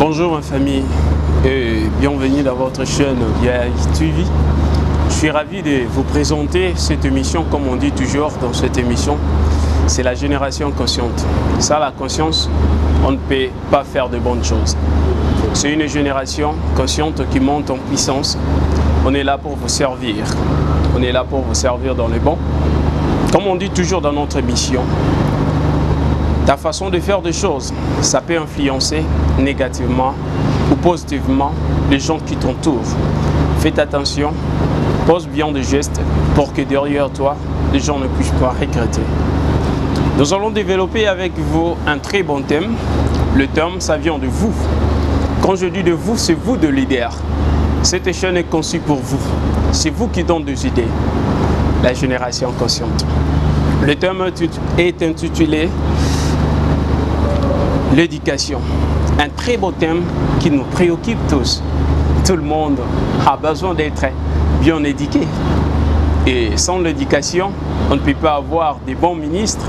Bonjour ma famille et bienvenue dans votre chaîne VI TV. Je suis ravi de vous présenter cette émission, comme on dit toujours dans cette émission, c'est la génération consciente. Sans la conscience, on ne peut pas faire de bonnes choses. C'est une génération consciente qui monte en puissance. On est là pour vous servir. On est là pour vous servir dans le bon. Comme on dit toujours dans notre émission, ta façon de faire des choses, ça peut influencer négativement ou positivement les gens qui t'entourent. Faites attention, pose bien des gestes pour que derrière toi, les gens ne puissent pas regretter. Nous allons développer avec vous un très bon thème. Le thème, ça vient de vous. Quand je dis de vous, c'est vous de leader. Cette chaîne est conçue pour vous. C'est vous qui donnez des idées. La génération consciente. Le thème est intitulé l'éducation. Un très beau thème qui nous préoccupe tous. Tout le monde a besoin d'être bien éduqué. Et sans l'éducation, on ne peut pas avoir des bons ministres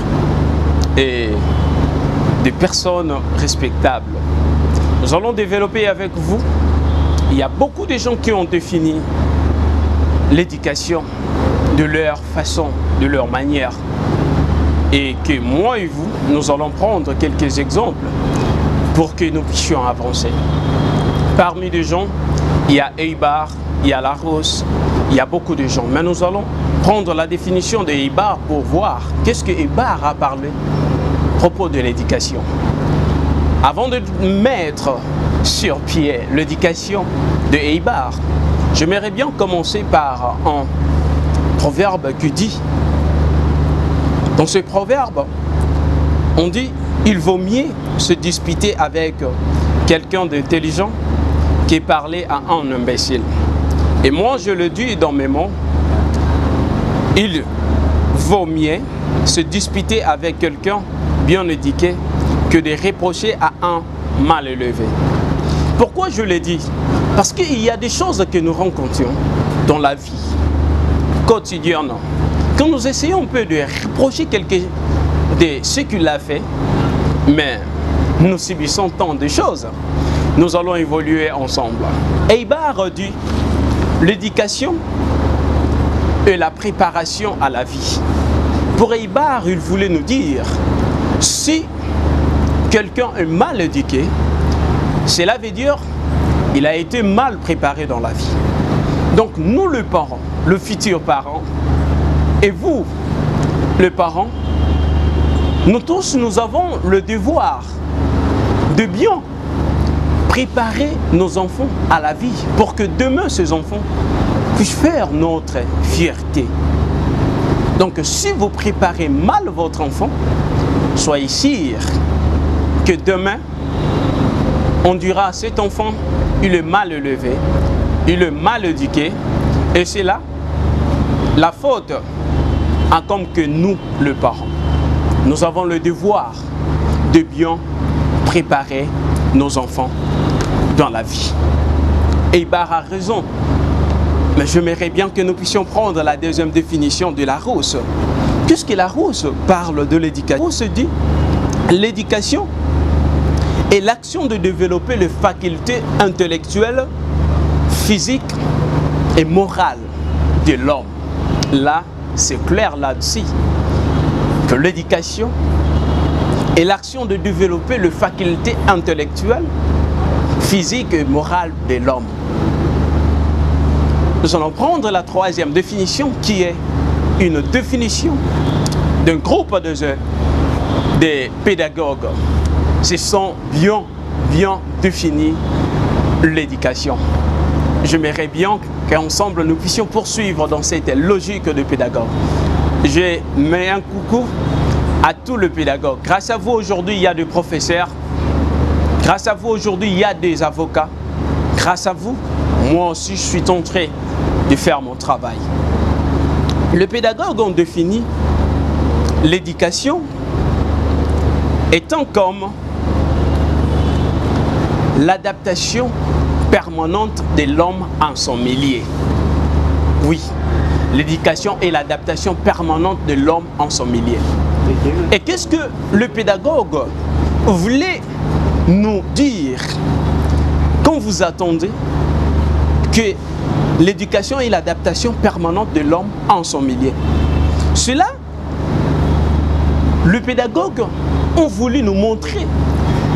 et des personnes respectables. Nous allons développer avec vous. Il y a beaucoup de gens qui ont défini l'éducation de leur façon, de leur manière. Et que moi et vous, nous allons prendre quelques exemples pour que nous puissions avancer. Parmi les gens, il y a Eibar, il y a Larousse, il y a beaucoup de gens. Mais nous allons prendre la définition de Eibar pour voir qu'est-ce que Eibar a parlé à propos de l'éducation. Avant de mettre sur pied l'éducation de Eibar, j'aimerais bien commencer par un proverbe qui dit, dans ce proverbe, on dit il vaut mieux se disputer avec quelqu'un d'intelligent que parler à un imbécile. Et moi, je le dis dans mes mots, il vaut mieux se disputer avec quelqu'un bien éduqué que de reprocher à un mal élevé. Pourquoi je le dis? Parce qu'il y a des choses que nous rencontrons dans la vie quotidienne. Quand nous essayons un peu de reprocher quelqu'un de ce qu'il a fait, mais nous subissons tant de choses, nous allons évoluer ensemble. Eibar dit l'éducation et la préparation à la vie. Pour Eibar, il voulait nous dire, si quelqu'un est mal éduqué, cela veut dire qu'il a été mal préparé dans la vie. Donc nous, les parents, le futur parent, et vous, les parents, nous tous, nous avons le devoir de bien préparer nos enfants à la vie pour que demain, ces enfants puissent faire notre fierté. Donc, si vous préparez mal votre enfant, soyez sûr que demain, on dira cet enfant, il est mal élevé, il est mal éduqué, et c'est là la faute. Comme que nous, les parents, nous avons le devoir de bien préparer nos enfants dans la vie. Eibar a raison, mais j'aimerais bien que nous puissions prendre la deuxième définition de Larousse. Qu'est-ce que Larousse parle de l'éducation? Larousse dit l'éducation est l'action de développer les facultés intellectuelles, physiques et morales de l'homme. Là, c'est clair là-dessus que l'éducation est l'action de développer les facultés intellectuelles, physiques et morales de l'homme. Nous allons prendre la troisième définition qui est une définition d'un groupe de pédagogues. Ce sont bien défini l'éducation. J'aimerais bien qu'ensemble nous puissions poursuivre dans cette logique de pédagogue. Je mets un coucou à tous les pédagogues. Grâce à vous aujourd'hui, il y a des professeurs. Grâce à vous aujourd'hui, il y a des avocats. Grâce à vous, moi aussi, je suis en train de faire mon travail. Les pédagogues ont défini l'éducation étant comme l'adaptation permanente de l'homme en son milieu. Oui, l'éducation est l'adaptation permanente de l'homme en son milieu. Et qu'est-ce que le pédagogue voulait nous dire quand vous attendez que l'éducation et l'adaptation permanente de l'homme en son milieu. Cela, les pédagogues ont voulu nous montrer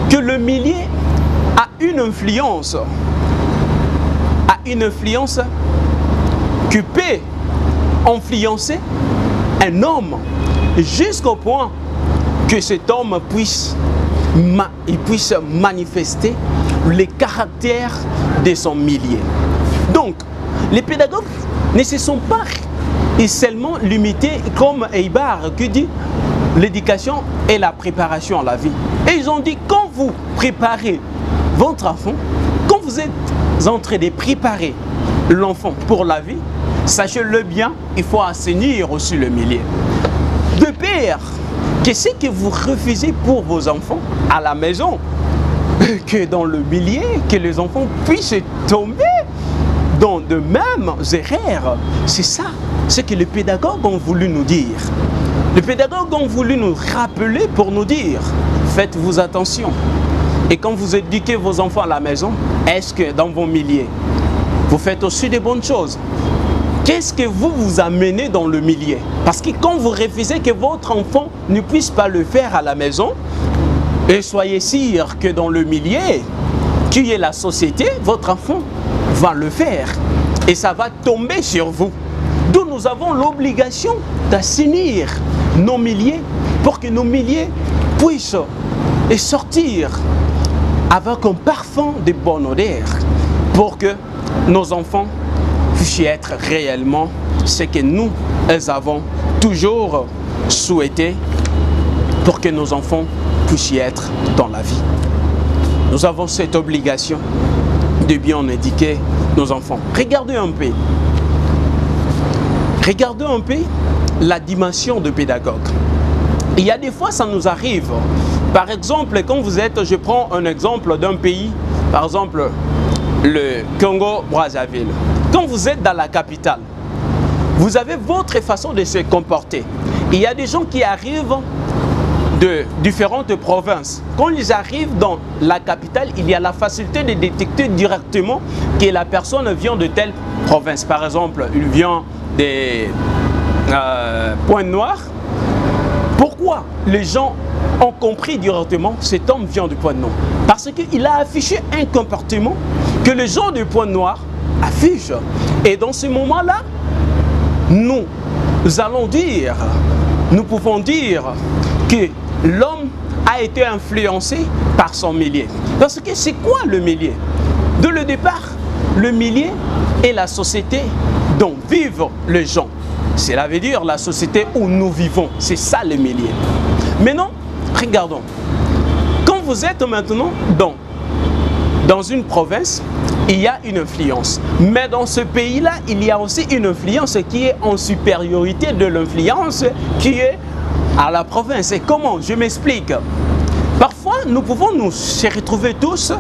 que le milieu a une influence qui peut influencer un homme jusqu'au point que cet homme puisse manifester les caractères de son milieu. Donc, les pédagogues ne se sont pas seulement limités comme Eibar qui dit l'éducation et la préparation à la vie. Et ils ont dit quand vous préparez votre enfant, quand vous êtes en train de préparer l'enfant pour la vie, sachez-le bien, il faut assainir aussi le milieu. De peur que ce que vous refusez pour vos enfants à la maison, que dans le milieu, que les enfants puissent tomber dans de mêmes erreurs. C'est ça, ce que les pédagogues ont voulu nous dire. Les pédagogues ont voulu nous rappeler pour nous dire, faites-vous attention. Et quand vous éduquez vos enfants à la maison, est-ce que dans vos milieux, vous faites aussi des bonnes choses? Qu'est-ce que vous amenez dans le milieu? Parce que quand vous refusez que votre enfant ne puisse pas le faire à la maison, et soyez sûr que dans le milieu, qui est la société, votre enfant va le faire. Et ça va tomber sur vous. D'où nous avons l'obligation d'assainir nos milieux pour que nos milieux puissent sortir avec un parfum de bonne odeur pour que nos enfants puissent être réellement ce que nous avons toujours souhaité pour que nos enfants puissent être dans la vie. Nous avons cette obligation de bien éduquer nos enfants. Regardez un peu la dimension de pédagogue. Il y a des fois, ça nous arrive. Par exemple, quand vous êtes, je prends un exemple d'un pays, par exemple, le Congo-Brazzaville. Quand vous êtes dans la capitale, vous avez votre façon de se comporter. Il y a des gens qui arrivent de différentes provinces. Quand ils arrivent dans la capitale, il y a la facilité de détecter directement que la personne vient de telle province. Par exemple, il vient des Pointe-Noire. Pourquoi les gens ont compris directement que cet homme vient du Pointe-Noire? Parce qu'il a affiché un comportement que les gens du Pointe-Noire affichent. Et dans ce moment-là, nous pouvons dire que l'homme a été influencé par son milieu. Parce que c'est quoi le milieu? Dès le départ, le milieu est la société dont vivent les gens. Cela veut dire la société où nous vivons. C'est ça le milieu. Maintenant, regardons. Quand vous êtes maintenant dans une province, il y a une influence. Mais dans ce pays-là, il y a aussi une influence qui est en supériorité de l'influence qui est à la province. Et comment? Je m'explique. Parfois, nous pouvons nous retrouver tous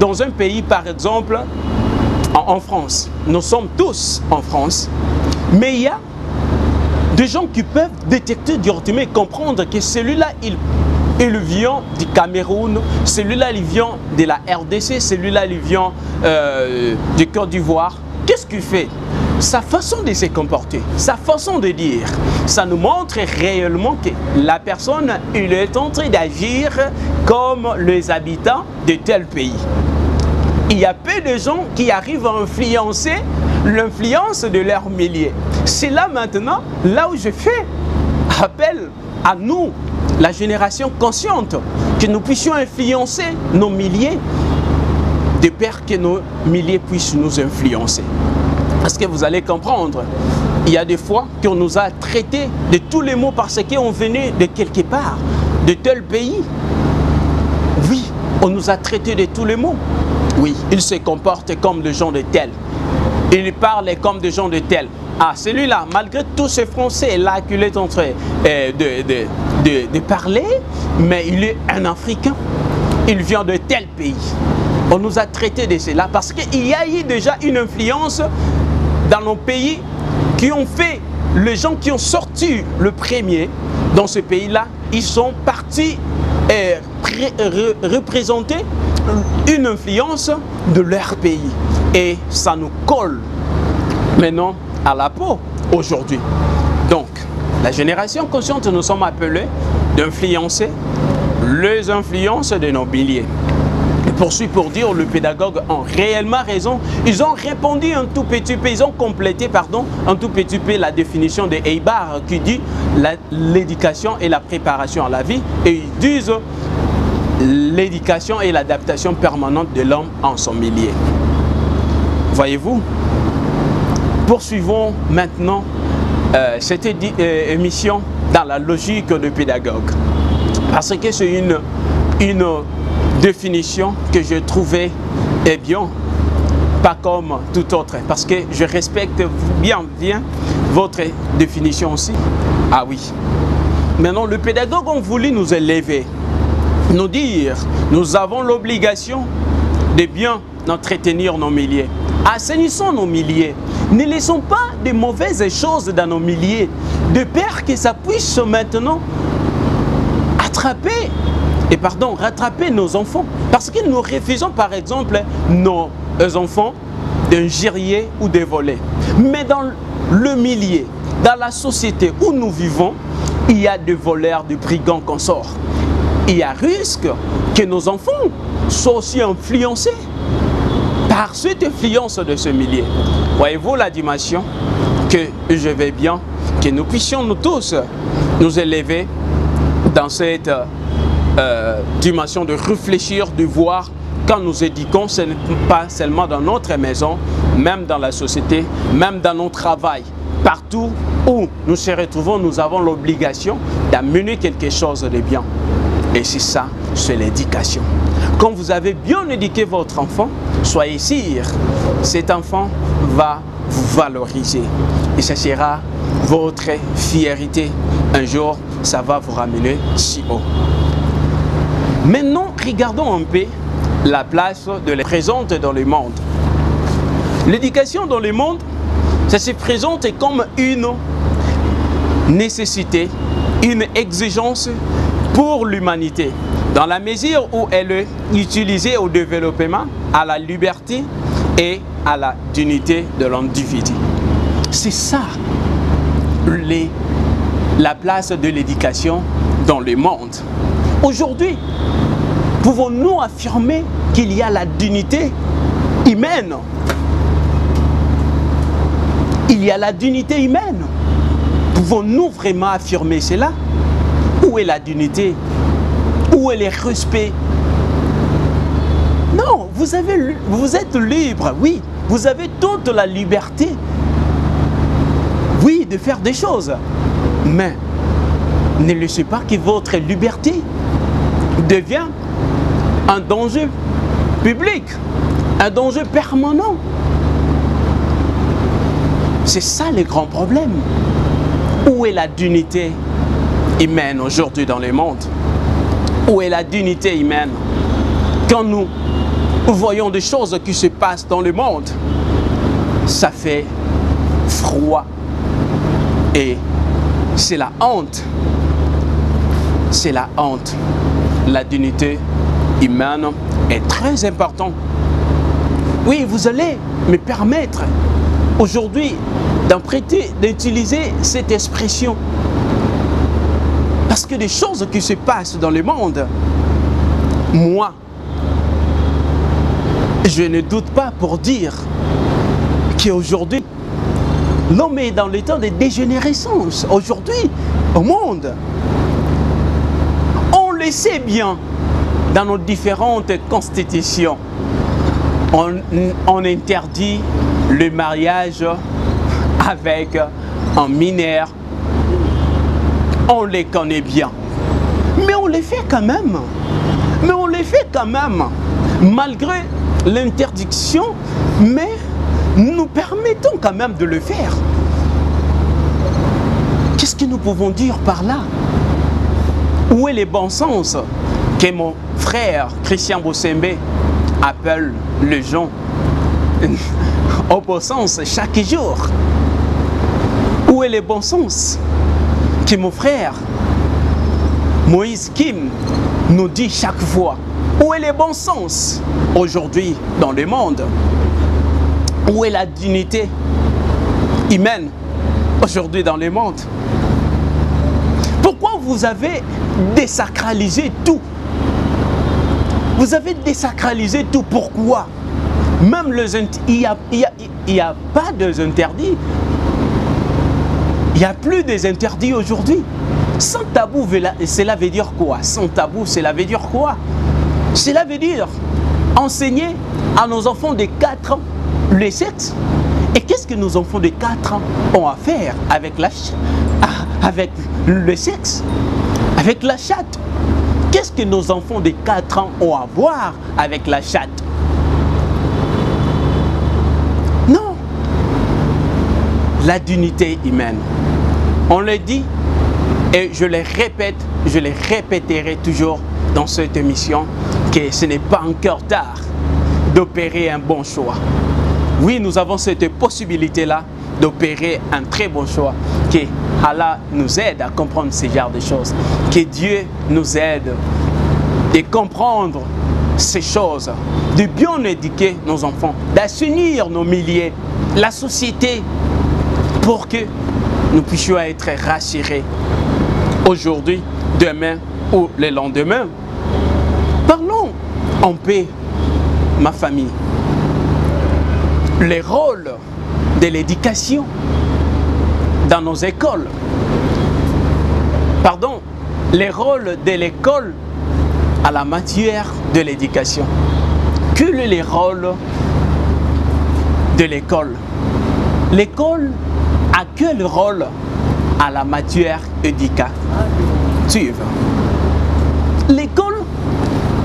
dans un pays, par exemple, en France. Nous sommes tous en France. Mais il y a des gens qui peuvent détecter directement et comprendre que celui-là, il vient du Cameroun, celui-là, il vient de la RDC, celui-là, il vient du Côte d'Ivoire. Qu'est-ce qu'il fait? Sa façon de se comporter, sa façon de dire, ça nous montre réellement que la personne, il est en train d'agir comme les habitants de tel pays. Il y a peu de gens qui arrivent à influencer l'influence de leur milieu. C'est là maintenant, là où je fais appel à nous, la génération consciente, que nous puissions influencer nos milieux, de peur que nos milieux puissent nous influencer. Parce que vous allez comprendre, il y a des fois qu'on nous a traités de tous les mots parce qu'on venait de quelque part, de tel pays. Oui, on nous a traités de tous les mots. Oui, ils se comportent comme des gens de tel. Ils parlent comme des gens de tel. Ah, celui-là, malgré tous ces Français là qu'il est en train de parler, mais il est un Africain. Il vient de tel pays. On nous a traités de cela parce qu'il y a eu déjà une influence dans nos pays qui ont fait, les gens qui ont sorti le premier dans ce pays-là, ils sont partis représenter une influence de leur pays. Et ça nous colle maintenant à la peau aujourd'hui. Donc, la génération consciente, nous sommes appelés d'influencer les influences de nos milliers. Je poursuis pour dire, les pédagogues ont réellement raison. Ils ont répondu un tout petit peu, ils ont complété, pardon, un tout petit peu la définition de Eibar qui dit l'éducation et la préparation à la vie. Et ils disent l'éducation et l'adaptation permanente de l'homme en son milieu. Voyez-vous, poursuivons maintenant cette émission dans la logique de pédagogue. Parce que c'est une définition que je trouvais bien, pas comme tout autre. Parce que je respecte bien votre définition aussi. Ah oui. Maintenant, les pédagogues ont voulu nous élever, nous dire, nous avons l'obligation de bien entretenir nos milliers. Assainissons nos milliers. Ne laissons pas de mauvaises choses dans nos milliers, de peur que ça puisse maintenant rattraper nos enfants. Parce que nous refusons par exemple nos enfants d'ingérer ou de voler. Mais dans le milieu, dans la société où nous vivons, il y a des voleurs, des brigands qu'on sort. Il y a risque que nos enfants soient aussi influencés par cette influence de ce milieu. Voyez-vous la dimension que je vais bien, que nous puissions nous tous nous élever dans cette dimension de réfléchir, de voir quand nous éduquons, ce n'est pas seulement dans notre maison, même dans la société, même dans nos travails. Partout où nous se retrouvons, nous avons l'obligation d'amener quelque chose de bien. Et c'est ça, c'est l'éducation. Quand vous avez bien éduqué votre enfant, soyez sûr, cet enfant va vous valoriser. Et ce sera votre fierté. Un jour, ça va vous ramener si haut. Maintenant, regardons un peu la place de la présente dans le monde. L'éducation dans le monde, ça se présente comme une nécessité, une exigence pour l'humanité, dans la mesure où elle est utilisée au développement, à la liberté et à la dignité de l'individu. C'est ça, la place de l'éducation dans le monde. Aujourd'hui, pouvons-nous affirmer qu'il y a la dignité humaine? Il y a la dignité humaine. Pouvons-nous vraiment affirmer cela? Où est la dignité? Où est le respect? Non, vous êtes libre, oui. Vous avez toute la liberté, oui, de faire des choses. Mais ne laissez pas que votre liberté devienne un danger public, un danger permanent. C'est ça le grand problème. Où est la dignité humaine aujourd'hui dans le monde? Où est la dignité humaine? Quand nous voyons des choses qui se passent dans le monde, ça fait froid. Et c'est la honte. C'est la honte. La dignité humaine est très importante. Oui, vous allez me permettre aujourd'hui d'utiliser cette expression. Parce que des choses qui se passent dans le monde, moi, je ne doute pas pour dire qu'aujourd'hui, l'homme est dans le temps de dégénérescence. Aujourd'hui, au monde, on le sait bien dans nos différentes constitutions. On interdit le mariage avec un mineur. On les connaît bien. Mais on les fait quand même. Malgré l'interdiction, mais nous permettons quand même de le faire. Qu'est-ce que nous pouvons dire par là? Où est le bon sens que mon frère Christian Bosembe appelle les gens au bon sens chaque jour? Où est le bon sens que mon frère Moïse Kim nous dit chaque fois, où est le bon sens aujourd'hui dans le monde? Où est la dignité humaine aujourd'hui dans le monde? Pourquoi vous avez désacralisé tout? Vous avez désacralisé tout. Pourquoi? Même il n'y a pas d'interdits. Il n'y a plus des interdits aujourd'hui. Sans tabou, cela veut dire quoi? Sans tabou, cela veut dire quoi? Cela veut dire enseigner à nos enfants de 4 ans le sexe. Et qu'est-ce que nos enfants de 4 ans ont à faire avec le sexe? Avec la chatte? Qu'est-ce que nos enfants de 4 ans ont à voir avec la chatte? Non. La dignité humaine. On le dit et je le répète, je le répéterai toujours dans cette émission, que ce n'est pas encore tard d'opérer un bon choix. Oui, nous avons cette possibilité-là d'opérer un très bon choix. Que Allah nous aide à comprendre ce genre de choses. Que Dieu nous aide à comprendre ces choses, de bien éduquer nos enfants, d'assainir nos milieux, la société, pour que nous puissions être rassurés aujourd'hui, demain ou le lendemain. Parlons en paix, ma famille. Le rôle de l'éducation dans nos écoles. Pardon, le rôle de l'école à la matière de l'éducation. Quel est le rôle de l'école? L'école a quel rôle à la matière éducative? L'école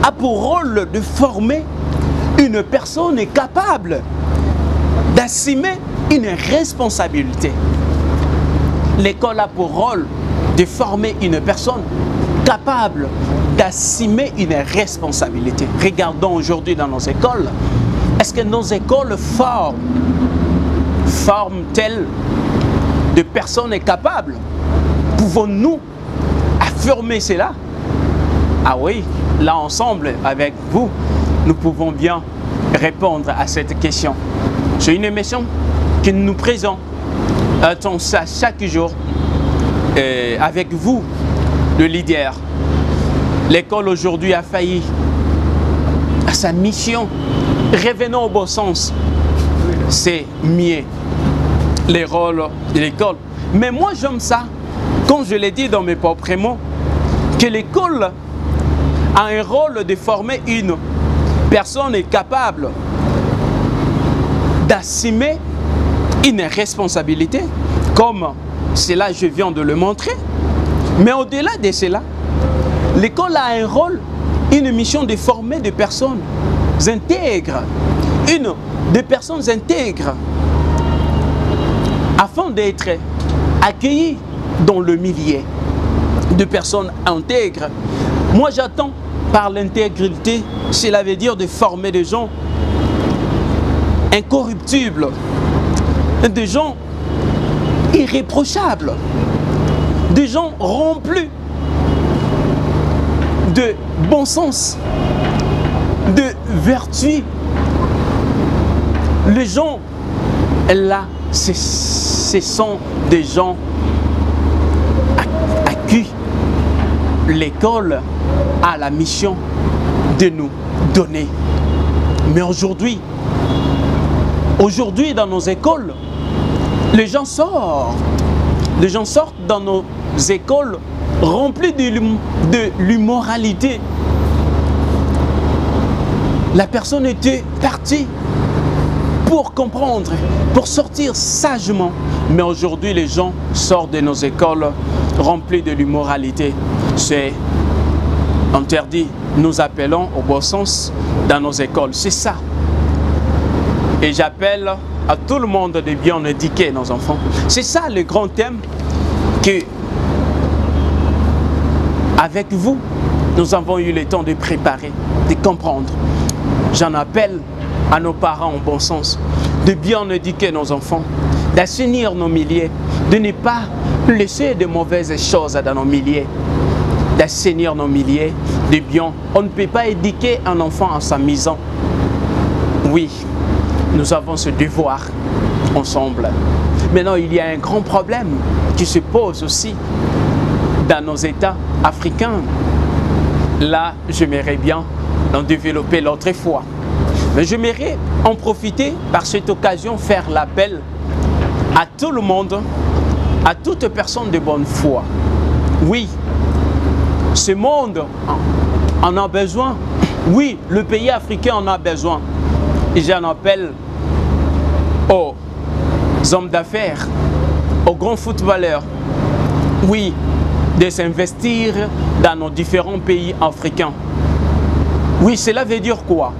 a pour rôle de former une personne capable d'assumer une responsabilité. L'école a pour rôle de former une personne capable d'assumer une responsabilité. Regardons aujourd'hui dans nos écoles. Est-ce que nos écoles forment-elles de personnes capables? Pouvons-nous affirmer cela? Ah oui, là ensemble avec vous, nous pouvons bien répondre à cette question. C'est une émission que nous présentons ça chaque jour avec vous, le leader. L'école aujourd'hui a failli à sa mission. Revenons au bon sens. C'est mieux les rôles de l'école. Mais moi j'aime ça, comme je l'ai dit dans mes propres mots, que l'école a un rôle de former une personne capable d'assumer une responsabilité, comme cela je viens de le montrer. Mais au-delà de cela, l'école a un rôle, une mission de former des personnes intègres, des personnes intègres, afin d'être accueillis dans le milieu de personnes intègres. Moi j'attends par l'intégrité, cela veut dire de former des gens incorruptibles, des gens irréprochables, des gens remplis de bon sens, de vertu. Les gens là, ce sont des gens à qui l'école a la mission de nous donner. Mais aujourd'hui dans nos écoles, les gens sortent dans nos écoles remplies de l'immoralité. La personne était partie pour comprendre, pour sortir sagement. Mais aujourd'hui, les gens sortent de nos écoles remplies de l'immoralité. C'est interdit. Nous appelons au bon sens dans nos écoles. C'est ça. Et j'appelle à tout le monde de bien éduquer nos enfants. C'est ça le grand thème que, avec vous, nous avons eu le temps de préparer, de comprendre. J'en appelle à nos parents au bon sens, de bien éduquer nos enfants, d'assainir nos milieux, de ne pas laisser de mauvaises choses dans nos milieux. d'assainir nos milliers de biens. On ne peut pas éduquer un enfant en s'amusant. Oui, nous avons ce devoir ensemble. Maintenant, il y a un grand problème qui se pose aussi dans nos États africains. Là, j'aimerais bien en développer l'autre fois. Mais j'aimerais en profiter par cette occasion, faire l'appel à tout le monde, à toute personne de bonne foi. Oui, ce monde en a besoin. Oui, le pays africain en a besoin. Et j'en appelle aux hommes d'affaires, aux grands footballeurs. Oui, de s'investir dans nos différents pays africains. Oui, cela veut dire quoi?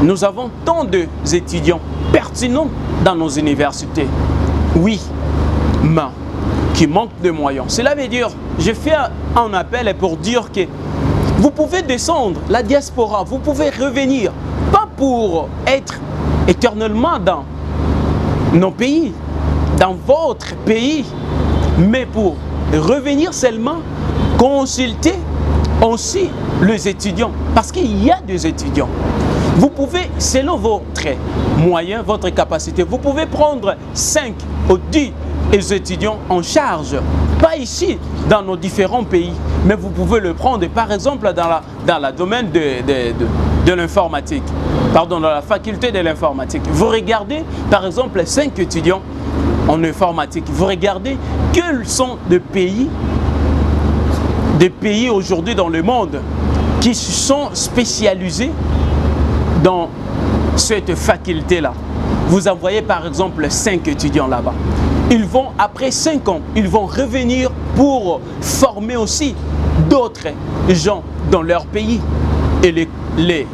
Nous avons tant d'étudiants pertinents dans nos universités. Oui, mais qui manquent de moyens. Cela veut dire, je fais un appel pour dire que vous pouvez descendre, la diaspora, vous pouvez revenir, pas pour être éternellement dans nos pays, dans votre pays, mais pour revenir seulement consulter aussi les étudiants, parce qu'il y a des étudiants. Vous pouvez, selon votre moyen, votre capacité, vous pouvez prendre 5 ou 10 étudiants en charge, pas ici dans nos différents pays, mais vous pouvez le prendre par exemple dans le domaine de l'informatique, pardon, dans la faculté de l'informatique. Vous regardez par exemple 5 étudiants en informatique, vous regardez quels sont des pays aujourd'hui dans le monde qui sont spécialisés dans cette faculté-là. Vous envoyez par exemple 5 étudiants là-bas. Ils vont, après 5 ans, ils vont revenir pour former aussi d'autres gens dans leur pays. Et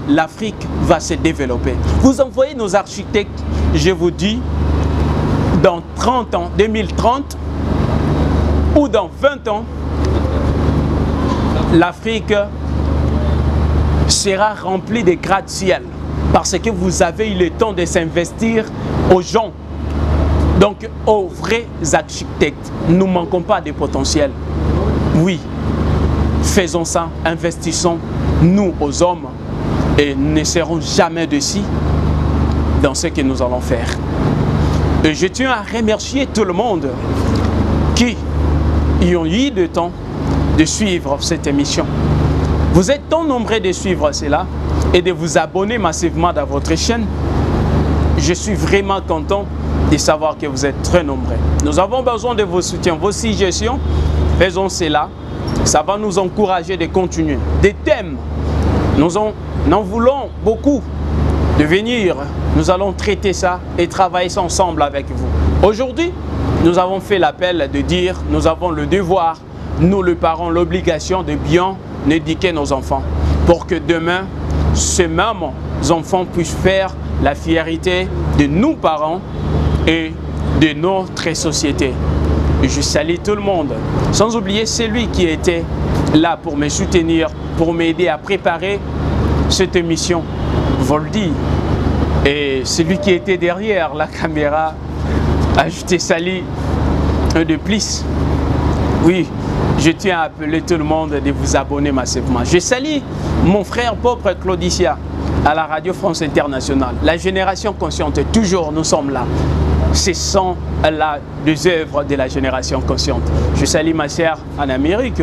l'Afrique va se développer. Vous envoyez nos architectes, je vous dis, dans 30 ans, 2030, ou dans 20 ans, l'Afrique sera remplie de gratte-ciel parce que vous avez eu le temps de s'investir aux gens. Donc, aux vrais architectes, nous ne manquons pas de potentiel. Oui, faisons ça, investissons, nous, aux hommes, et nous ne serons jamais déçus dans ce que nous allons faire. Et je tiens à remercier tout le monde qui ont eu le temps de suivre cette émission. Vous êtes tant nombreux de suivre cela et de vous abonner massivement dans votre chaîne. Je suis vraiment content de savoir que vous êtes très nombreux. Nous avons besoin de vos soutiens, vos suggestions. Faisons cela. Ça va nous encourager de continuer. Des thèmes, nous en voulons beaucoup de venir. Nous allons traiter ça et travailler ça ensemble avec vous. Aujourd'hui, nous avons fait l'appel de dire, nous avons le devoir, nous les parents, l'obligation de bien éduquer nos enfants pour que demain, ces mêmes enfants puissent faire la fierté de nos parents et de notre société. Et je salue tout le monde, sans oublier celui qui était là pour me soutenir, pour m'aider à préparer cette émission, Voldy. Et celui qui était derrière la caméra, je te salue de plus. Oui, je tiens à appeler tout le monde de vous abonner massivement. Je salue mon frère propre Claudicia à la Radio France Internationale. La génération consciente, toujours nous sommes là. Ce sont là des œuvres de la génération consciente. Je salue ma sœur en Amérique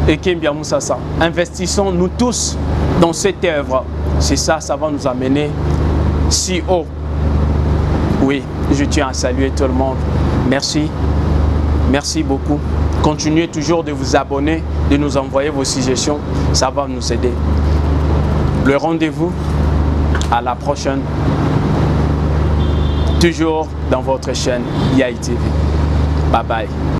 et Kembia Moussassa. Investissons nous tous dans cette œuvre. C'est ça, ça va nous amener si haut. Oui, je tiens à saluer tout le monde. Merci. Merci beaucoup. Continuez toujours de vous abonner, de nous envoyer vos suggestions. Ça va nous aider. Le rendez-vous à la prochaine. Toujours dans votre chaîne Yaï TV. Bye bye.